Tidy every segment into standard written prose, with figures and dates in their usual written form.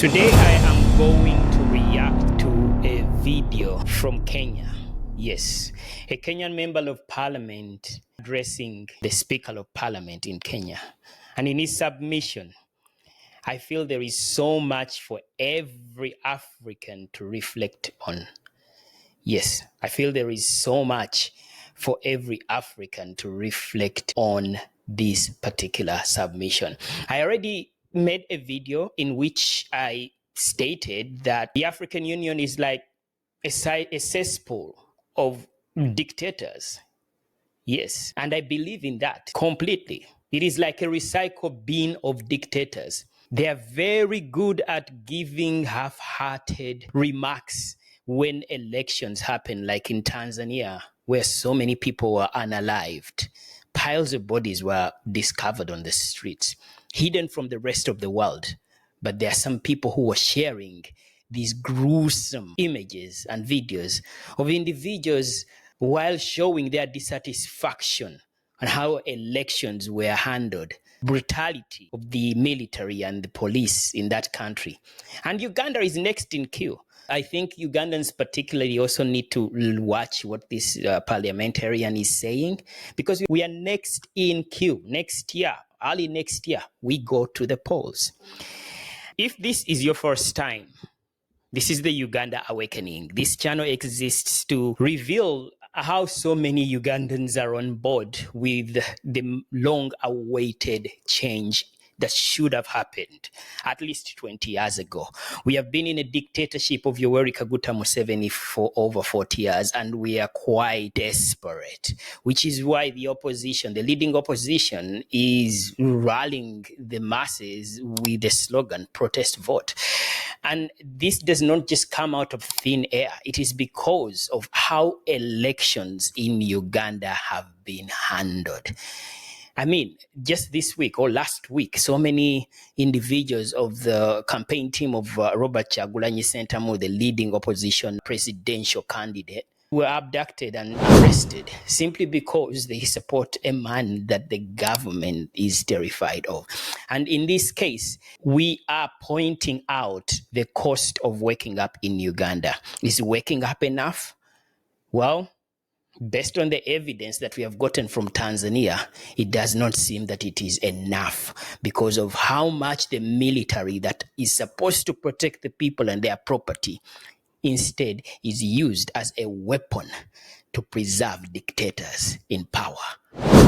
Today I am going to react to a video from Kenya. Yes, a Kenyan Member of Parliament addressing the Speaker of Parliament in Kenya. And in his submission, I feel there is so much for every African to reflect on. Yes, I feel there is so much for every African to reflect on this particular submission. I already made a video in which I stated that the African Union is like a cesspool of dictators. Yes, and I believe in that completely. It is like a recycle bin of dictators. They are very good at giving half-hearted remarks when elections happen, like in Tanzania, where so many people were unalived. Piles of bodies were discovered on the streets, hidden from the rest of the world. But there are some people who were sharing these gruesome images and videos of individuals while showing their dissatisfaction on how elections were handled, brutality of the military and the police in that country. And Uganda is next in queue. I think Ugandans particularly also need to watch what this parliamentarian is saying, because we are next in queue. Next year, early next year, we go to the polls. If this is your first time, this is the Uganda Awakening. This channel exists to reveal how so many Ugandans are on board with the long-awaited change that should have happened at least 20 years ago. We have been in a dictatorship of Yoweri Kaguta Museveni for over 40 years, and we are quite desperate, which is why the opposition, the leading opposition, is rallying the masses with the slogan, protest vote. And this does not just come out of thin air. It is because of how elections in Uganda have been handled. I mean, just this week or last week, so many individuals of the campaign team of Robert Kyagulanyi Ssentamu, the leading opposition presidential candidate, were abducted and arrested simply because they support a man that the government is terrified of. And in this case, we are pointing out the cost of waking up in Uganda. Is waking up enough? Well, based on the evidence that we have gotten from Tanzania, it does not seem that it is enough because of how much the military that is supposed to protect the people and their property instead is used as a weapon to preserve dictators in power.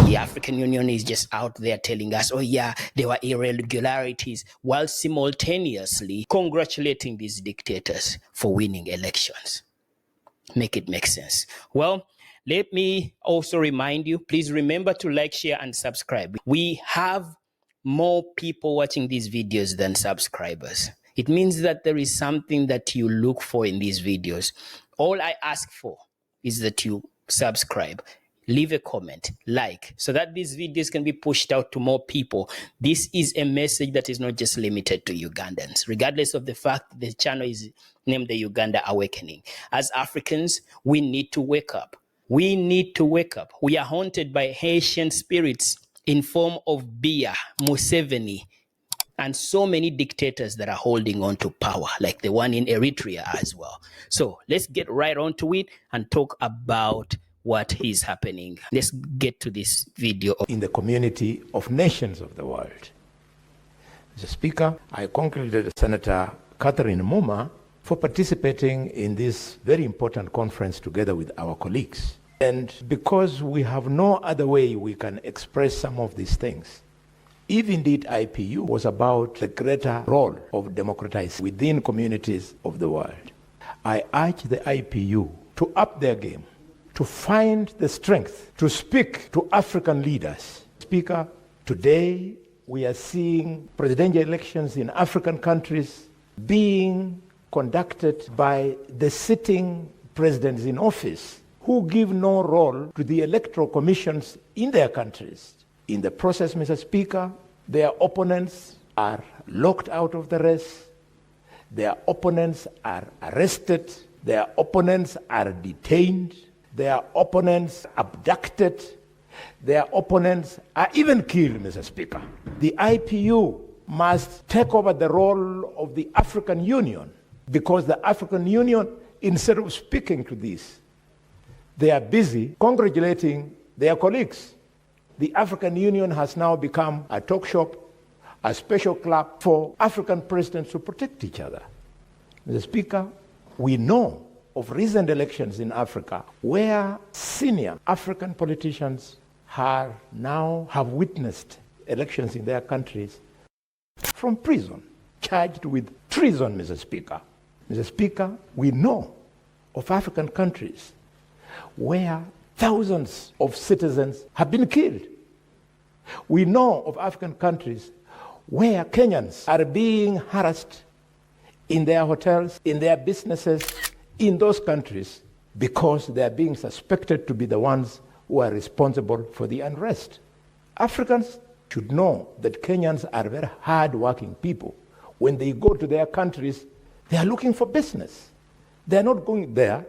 The African Union is just out there telling us, oh yeah, there were irregularities, while simultaneously congratulating these dictators for winning elections. Make it make sense. Well, let me also remind you, please remember to like, share, and subscribe. We have more people watching these videos than subscribers. It means that there is something that you look for in these videos. All I ask for is that you subscribe, leave a comment, like, so that these videos can be pushed out to more people. This is a message that is not just limited to Ugandans, regardless of the fact the channel is named the Uganda Awakening. As Africans, we need to wake up. We need to wake up. We are haunted by Haitian spirits in form of Biya, Museveni, and so many dictators that are holding on to power, like the one in Eritrea as well. So let's get right on to it and talk about what is happening. Let's get to this video. In the community of nations of the world. Mr. Speaker, I congratulate Senator Catherine Muma for participating in this very important conference together with our colleagues. And because we have no other way we can express some of these things, if indeed IPU was about the greater role of democratizing within communities of the world, I urge the IPU to up their game, to find the strength to speak to African leaders. Speaker, today we are seeing presidential elections in African countries being conducted by the sitting presidents in office who give no role to the electoral commissions in their countries. In the process, Mr. Speaker, their opponents are locked out of the race, their opponents are arrested, their opponents are detained, their opponents abducted, their opponents are even killed, Mr. Speaker. The IPU must take over the role of the African Union, because the African Union, instead of speaking to this, they are busy congratulating their colleagues. The African Union has now become a talk shop, a special club for African presidents to protect each other. Mr. Speaker, we know of recent elections in Africa where senior African politicians have witnessed elections in their countries from prison, charged with treason, Mr. Speaker. Mr. Speaker, we know of African countries where thousands of citizens have been killed. We know of African countries where Kenyans are being harassed in their hotels, in their businesses, in those countries, because they are being suspected to be the ones who are responsible for the unrest. Africans should know that Kenyans are very hard-working people. When they go to their countries, they are looking for business. They are not going there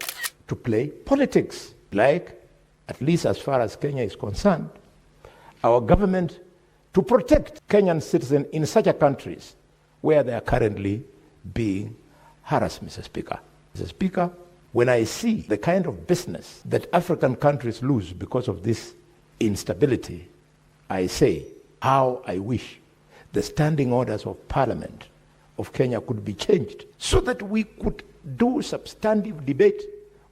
to play politics. Like, at least as far as Kenya is concerned, our government to protect Kenyan citizens in such a countries where they are currently being harassed, Mr. Speaker. Mr. Speaker, when I see the kind of business that African countries lose because of this instability, I say how I wish the standing orders of Parliament of Kenya could be changed so that we could do substantive debate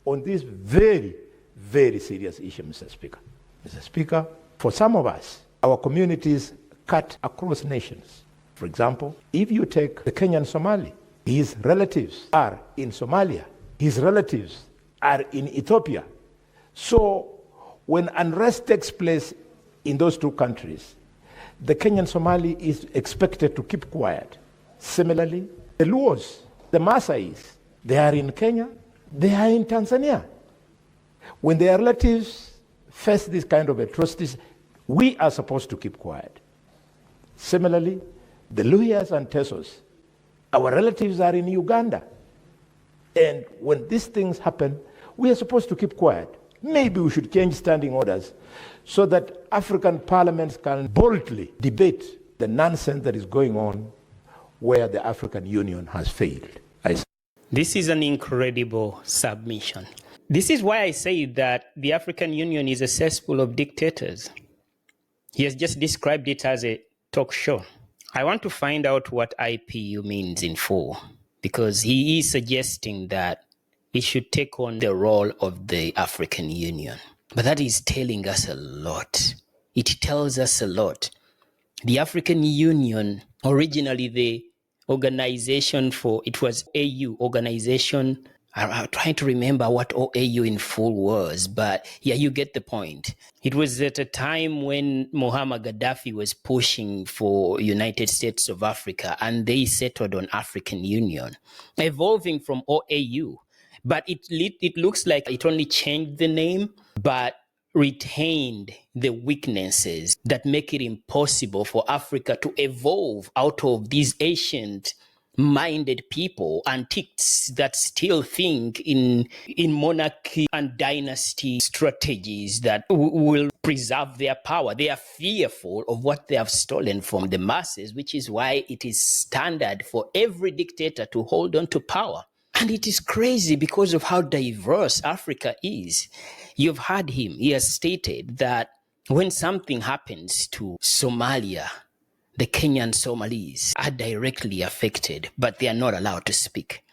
on this very, very serious issue, Mr. Speaker. Mr. Speaker, for some of us, our communities cut across nations. For example, if you take the Kenyan Somali, his relatives are in Somalia, his relatives are in Ethiopia. So when unrest takes place in those two countries, the Kenyan Somali is expected to keep quiet. Similarly, the Luos, the Maasais, they are in Kenya, they are in Tanzania. When their relatives face this kind of atrocities, we are supposed to keep quiet. Similarly, the Luyas and Tesos, our relatives are in Uganda. And when these things happen, we are supposed to keep quiet. Maybe we should change standing orders so that African parliaments can boldly debate the nonsense that is going on where the African Union has failed. This is an incredible submission. This is why I say that the African Union is a cesspool of dictators. He has just described it as a talk show. I want to find out what IPU means in full, because he is suggesting that it should take on the role of the African Union. But that is telling us a lot. It tells us a lot. The African Union, originally the organization it was AU, organization. I'm trying to remember what OAU in full was, but yeah, you get the point. It was at a time when Muammar Gaddafi was pushing for United States of Africa, and they settled on African Union, evolving from OAU. But it looks like it only changed the name, but retained the weaknesses that make it impossible for Africa to evolve out of these ancient minded people, antiques that still think in monarchy and dynasty strategies that will preserve their power. They are fearful of what they have stolen from the masses, which is why it is standard for every dictator to hold on to power. And it is crazy because of how diverse Africa is. You've heard him. He has stated that when something happens to Somalia, the Kenyan Somalis are directly affected, but they are not allowed to speak.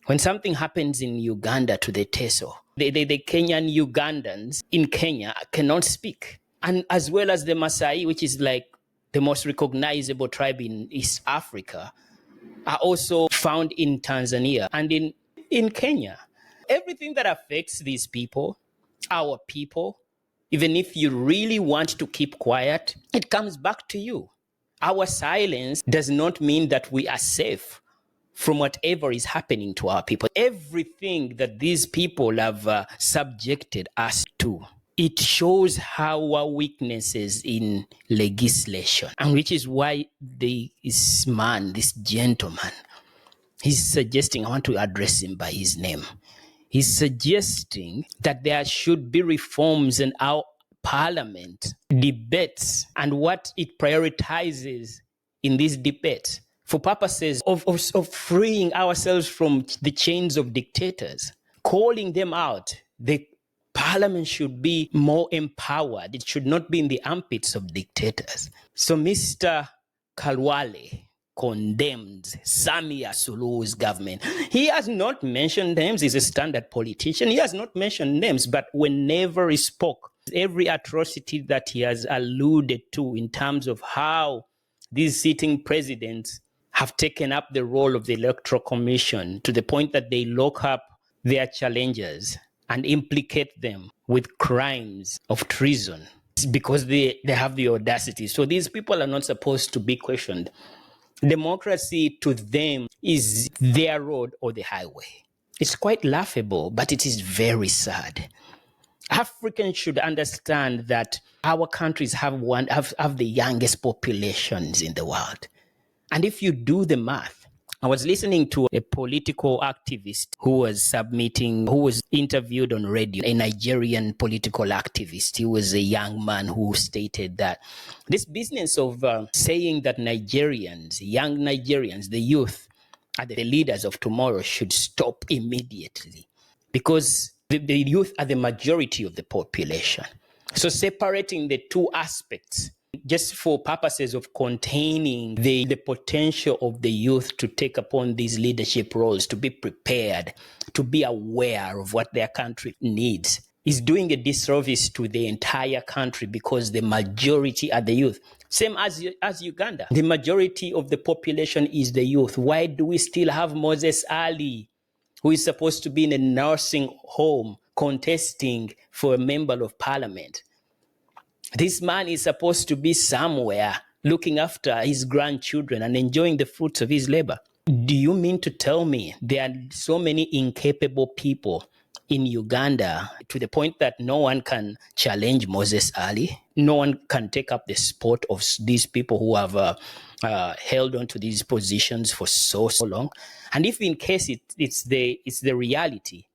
When something happens in Uganda to the Teso, the Kenyan Ugandans in Kenya cannot speak. And as well as the Maasai, which is like the most recognizable tribe in East Africa, are also found in Tanzania and in Kenya. Everything that affects these people, our people, even if you really want to keep quiet, it comes back to you. Our silence does not mean that we are safe from whatever is happening to our people. Everything that these people have subjected us to, it shows our weaknesses in legislation. And which is why this gentleman, he's suggesting, I want to address him by his name. He's suggesting that there should be reforms in our parliament debates, and what it prioritizes in this debate for purposes of freeing ourselves from the chains of dictators, calling them out. The parliament should be more empowered. It should not be in the armpits of dictators. So Mr. Kalwale condemned Samia Suluhu's government. He has not mentioned names. He's a standard politician. He has not mentioned names, but whenever he spoke, every atrocity that he has alluded to in terms of how these sitting presidents have taken up the role of the Electoral Commission to the point that they lock up their challengers and implicate them with crimes of treason because they have the audacity. So these people are not supposed to be questioned. Democracy to them is their road or the highway. It's quite laughable, but it is very sad. Africans should understand that our countries have the youngest populations in the world. And if you do the math, I was listening to a political activist who was interviewed on radio, a Nigerian political activist. He was a young man who stated that this business of saying that young Nigerians, the youth, are the leaders of tomorrow should stop immediately because the youth are the majority of the population. So separating the two aspects just for purposes of containing the potential of the youth to take upon these leadership roles, to be prepared, to be aware of what their country needs, is doing a disservice to the entire country because the majority are the youth. Same as Uganda. The majority of the population is the youth. Why do we still have Moses Ali, who is supposed to be in a nursing home contesting for a member of parliament? This man is supposed to be somewhere looking after his grandchildren and enjoying the fruits of his labor. Do you mean to tell me there are so many incapable people in Uganda to the point that no one can challenge Moses Ali? No one can take up the spot of these people who have held on to these positions for so long? And if in case it's the reality,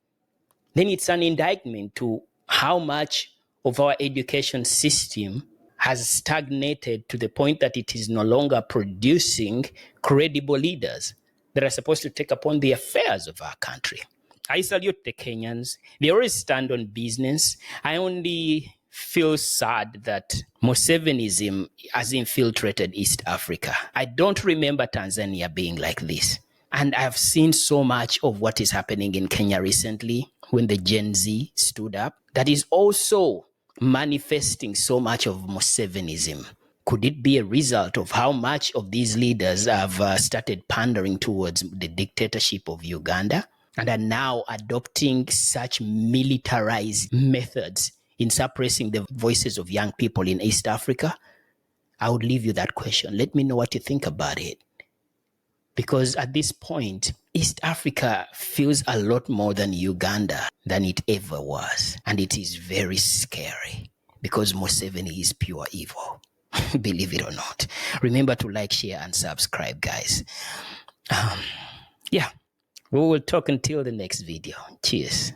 then it's an indictment to how much of our education system has stagnated to the point that it is no longer producing credible leaders that are supposed to take upon the affairs of our country. I salute the Kenyans. They always stand on business. I only feel sad that Musevenism has infiltrated East Africa. I don't remember Tanzania being like this. And I've seen so much of what is happening in Kenya recently when the Gen Z stood up that is also manifesting so much of Musevenism. Could it be a result of how much of these leaders have started pandering towards the dictatorship of Uganda and are now adopting such militarized methods in suppressing the voices of young people in East Africa? I would leave you that question. Let me know what you think about it. Because at this point, East Africa feels a lot more than Uganda than it ever was. And it is very scary because Museveni is pure evil. Believe it or not. Remember to like, share, and subscribe, guys. We will talk until the next video. Cheers.